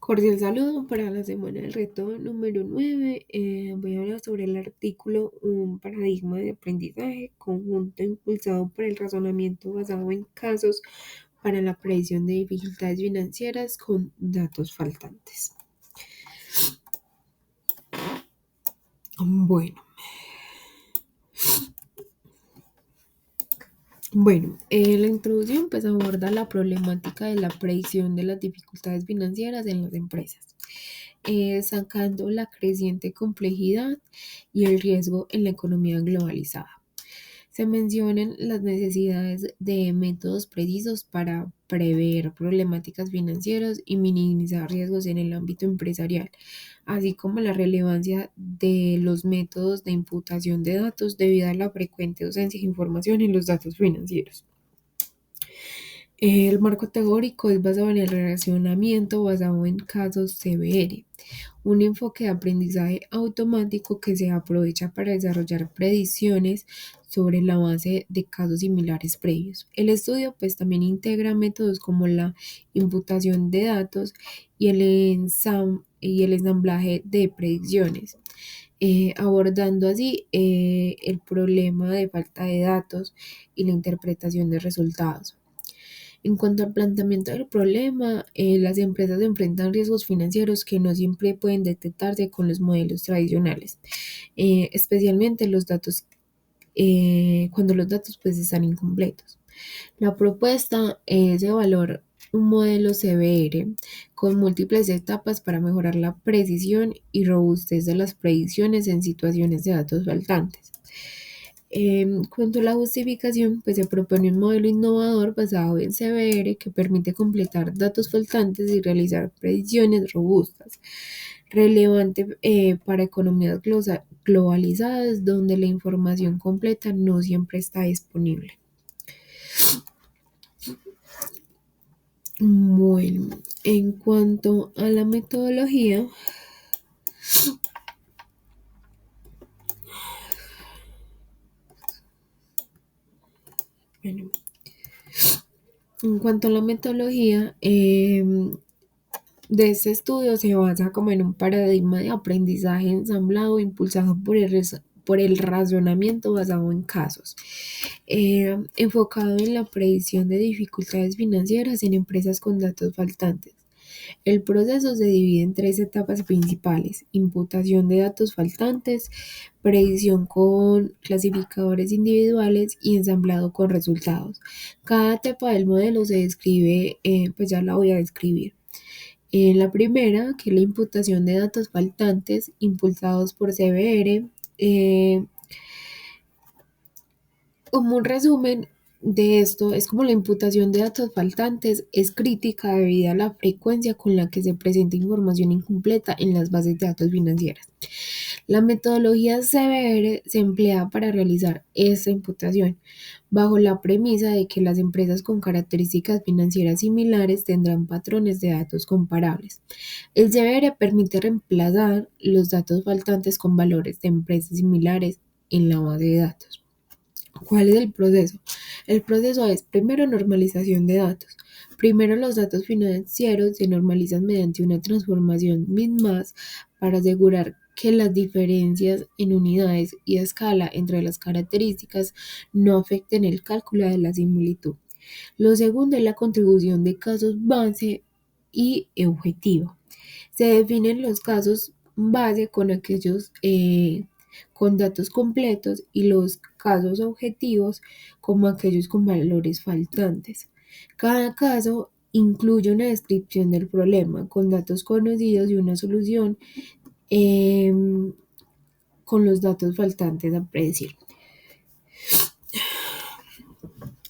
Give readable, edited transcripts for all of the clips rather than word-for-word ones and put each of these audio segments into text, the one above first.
Cordial saludo para la semana del reto número 9. Voy a hablar sobre el artículo Un paradigma de aprendizaje conjunto impulsado por el razonamiento basado en casos para la predicción de dificultades financieras con datos faltantes. Bueno, la introducción pues aborda la problemática de la predicción de las dificultades financieras en las empresas, sacando la creciente complejidad y el riesgo en la economía globalizada. Se mencionan las necesidades de métodos precisos para prever problemáticas financieras y minimizar riesgos en el ámbito empresarial, así como la relevancia de los métodos de imputación de datos debido a la frecuente ausencia de información en los datos financieros. El marco teórico es basado en el relacionamiento basado en casos CBR, un enfoque de aprendizaje automático que se aprovecha para desarrollar predicciones sobre la base de casos similares previos. El estudio pues también integra métodos como la imputación de datos y el ensamblaje de predicciones, abordando así el problema de falta de datos y la interpretación de resultados. En cuanto al planteamiento del problema, las empresas enfrentan riesgos financieros que no siempre pueden detectarse con los modelos tradicionales, especialmente cuando los datos pues están incompletos. La propuesta es evaluar un modelo CBR con múltiples etapas para mejorar la precisión y robustez de las predicciones en situaciones de datos faltantes. En cuanto a la justificación, pues se propone un modelo innovador basado en CBR que permite completar datos faltantes y realizar predicciones robustas, relevante para economías globalizadas donde la información completa no siempre está disponible. Bueno, en cuanto a la metodología, bueno, en cuanto a la metodología, de este estudio se basa como en un paradigma de aprendizaje ensamblado impulsado por el razonamiento basado en casos, enfocado en la predicción de dificultades financieras en empresas con datos faltantes. El proceso se divide en tres etapas principales: imputación de datos faltantes, predicción con clasificadores individuales y ensamblado con resultados. Cada etapa del modelo se describe, pues ya la voy a describir. En la primera, que es la imputación de datos faltantes impulsados por CBR, como un resumen de esto, es como la imputación de datos faltantes es crítica debido a la frecuencia con la que se presenta información incompleta en las bases de datos financieras. La metodología CBR se emplea para realizar esta imputación, bajo la premisa de que las empresas con características financieras similares tendrán patrones de datos comparables. El CBR permite reemplazar los datos faltantes con valores de empresas similares en la base de datos. ¿Cuál es el proceso? El proceso es primero normalización de datos. Primero los datos financieros se normalizan mediante una transformación min-max para asegurar que las diferencias en unidades y a escala entre las características no afecten el cálculo de la similitud. Lo segundo es la contribución de casos base y objetivo. Se definen los casos base con aquellos con datos completos y los casos objetivos como aquellos con valores faltantes. Cada caso incluye una descripción del problema con datos conocidos y una solución em, con los datos faltantes a predecir.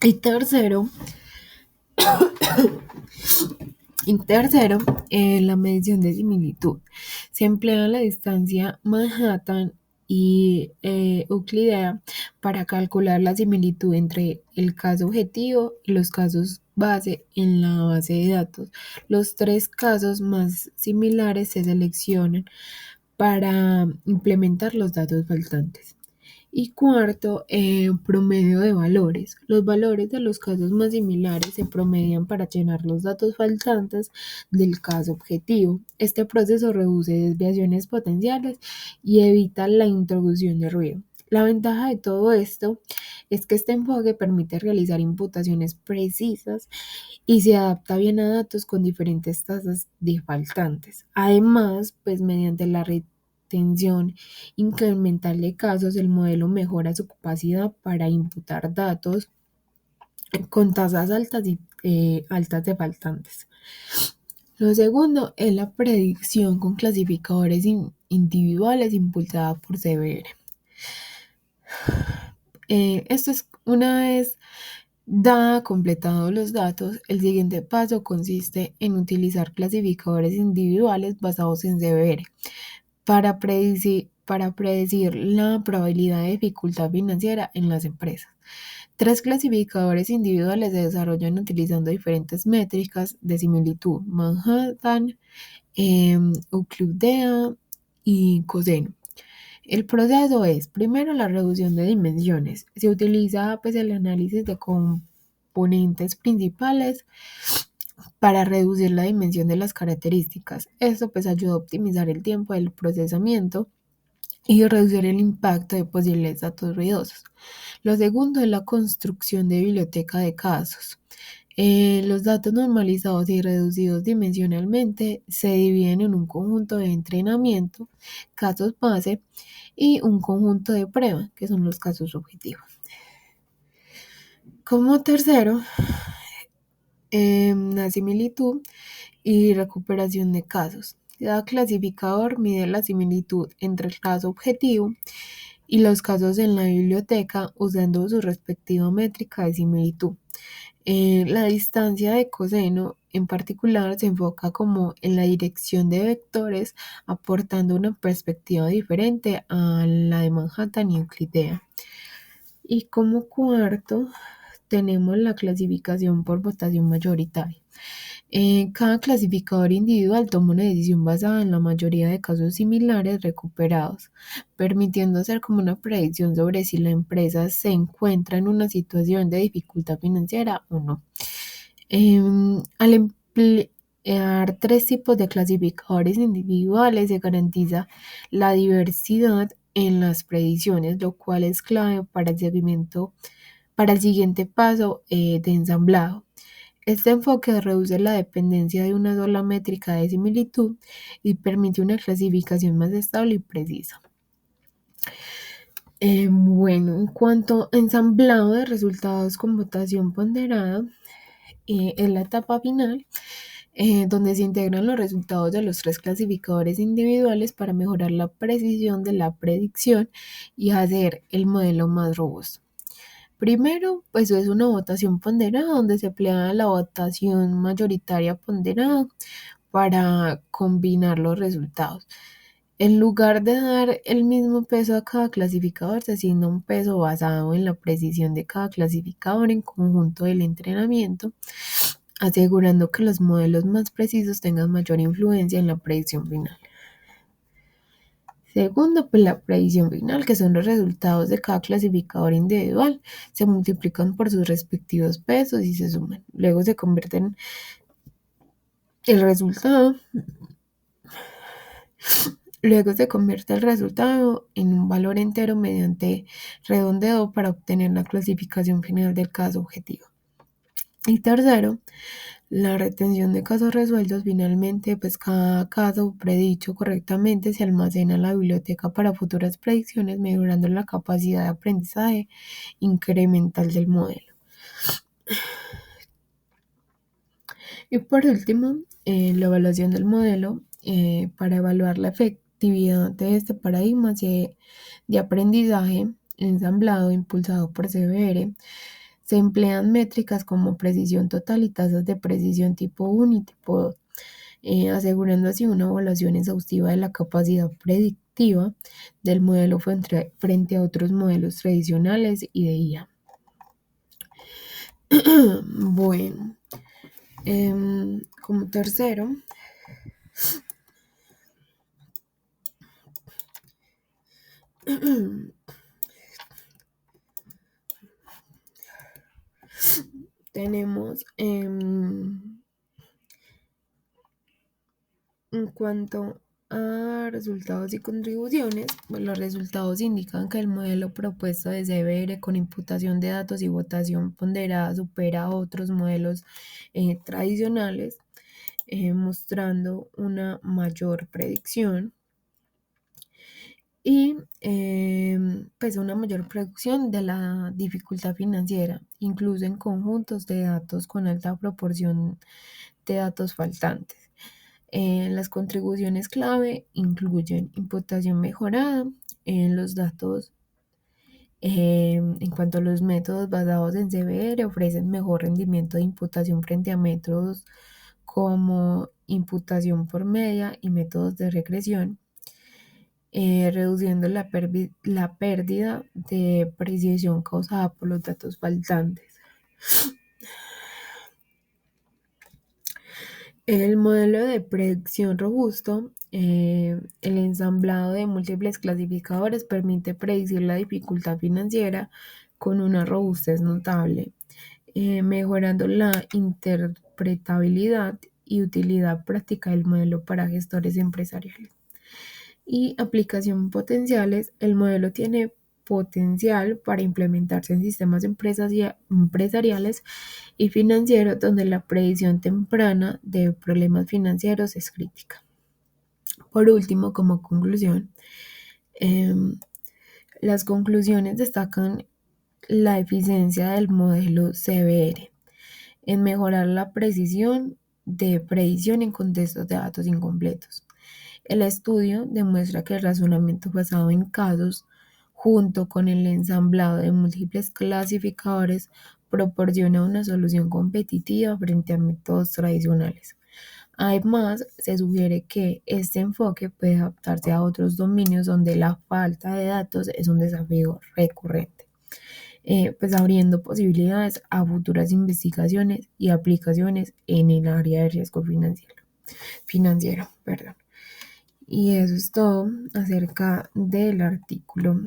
Y tercero, la medición de similitud. Se emplea la distancia Manhattan y euclidea para calcular la similitud entre el caso objetivo y los casos base en la base de datos. Los tres casos más similares se seleccionan para implementar los datos faltantes. Y cuarto, promedio de valores. Los valores de los casos más similares se promedian para llenar los datos faltantes del caso objetivo. Este proceso reduce desviaciones potenciales y evita la introducción de ruido. La ventaja de todo esto es que este enfoque permite realizar imputaciones precisas y se adapta bien a datos con diferentes tasas de faltantes. Además, pues mediante la retención incremental de casos, el modelo mejora su capacidad para imputar datos con tasas altas y altas de faltantes. Lo segundo es la predicción con clasificadores individuales impulsada por CBR. Esto es una vez completados los datos, el siguiente paso consiste en utilizar clasificadores individuales basados en CBR para predecir la probabilidad de dificultad financiera en las empresas. Tres clasificadores individuales se desarrollan utilizando diferentes métricas de similitud: Manhattan, Euclidea y Coseno. El proceso es, primero, la reducción de dimensiones. Se utiliza pues, el análisis de componentes principales para reducir la dimensión de las características. Esto pues ayuda a optimizar el tiempo del procesamiento y reducir el impacto de posibles datos ruidosos. Lo segundo es la construcción de biblioteca de casos. Los datos normalizados y reducidos dimensionalmente se dividen en un conjunto de entrenamiento, casos base, y un conjunto de prueba, que son los casos objetivos. Como tercero, la similitud y recuperación de casos. Cada clasificador mide la similitud entre el caso objetivo y los casos en la biblioteca usando su respectiva métrica de similitud. La distancia de coseno en particular se enfoca como en la dirección de vectores, aportando una perspectiva diferente a la de Manhattan y Euclidea. Y como cuarto, tenemos la clasificación por votación mayoritaria. Cada clasificador individual toma una decisión basada en la mayoría de casos similares recuperados, permitiendo hacer como una predicción sobre si la empresa se encuentra en una situación de dificultad financiera o no. Al emplear tres tipos de clasificadores individuales, se garantiza la diversidad en las predicciones, lo cual es clave para el seguimiento, para el siguiente paso de ensamblado. Este enfoque reduce la dependencia de una sola métrica de similitud y permite una clasificación más estable y precisa. Bueno, en cuanto a ensamblado de resultados con votación ponderada, es la etapa final donde se integran los resultados de los tres clasificadores individuales para mejorar la precisión de la predicción y hacer el modelo más robusto. Primero, pues es una votación ponderada donde se emplea la votación mayoritaria ponderada para combinar los resultados. En lugar de dar el mismo peso a cada clasificador, se asigna un peso basado en la precisión de cada clasificador en conjunto del entrenamiento, asegurando que los modelos más precisos tengan mayor influencia en la predicción final. Segundo, pues la predicción final, que son los resultados de cada clasificador individual, se multiplican por sus respectivos pesos y se suman. Luego se convierten el resultado Luego se convierte el resultado en un valor entero mediante redondeo para obtener la clasificación final del caso objetivo. Y tercero, la retención de casos resueltos. Finalmente, pues cada caso predicho correctamente se almacena en la biblioteca para futuras predicciones, mejorando la capacidad de aprendizaje incremental del modelo. Y por último, la evaluación del modelo para evaluar la efectividad de este paradigma de aprendizaje ensamblado impulsado por CBR. Se emplean métricas como precisión total y tasas de precisión tipo 1 y tipo 2, asegurando así una evaluación exhaustiva de la capacidad predictiva del modelo frente a otros modelos tradicionales y de IA. Bueno, como tercero, tenemos en cuanto a resultados y contribuciones, pues los resultados indican que el modelo propuesto de CBR con imputación de datos y votación ponderada supera a otros modelos tradicionales, mostrando una mayor predicción y pues una mayor producción de la dificultad financiera, incluso en conjuntos de datos con alta proporción de datos faltantes. Las contribuciones clave incluyen imputación mejorada en los datos. En cuanto a los métodos basados en CBR, ofrecen mejor rendimiento de imputación frente a métodos como imputación por media y métodos de regresión, reduciendo la pérdida de precisión causada por los datos faltantes. El modelo de predicción robusto, el ensamblado de múltiples clasificadores permite predecir la dificultad financiera con una robustez notable, mejorando la interpretabilidad y utilidad práctica del modelo para gestores empresariales. Y aplicación potenciales, el modelo tiene potencial para implementarse en sistemas empresariales y financieros donde la predicción temprana de problemas financieros es crítica. Por último, como conclusión, em, las conclusiones destacan la eficiencia del modelo CBR en mejorar la precisión de predicción en contextos de datos incompletos. El estudio demuestra que el razonamiento basado en casos, junto con el ensamblado de múltiples clasificadores, proporciona una solución competitiva frente a métodos tradicionales. Además, se sugiere que este enfoque puede adaptarse a otros dominios donde la falta de datos es un desafío recurrente, pues abriendo posibilidades a futuras investigaciones y aplicaciones en el área de riesgo financiero, perdón. Y eso es todo acerca del artículo.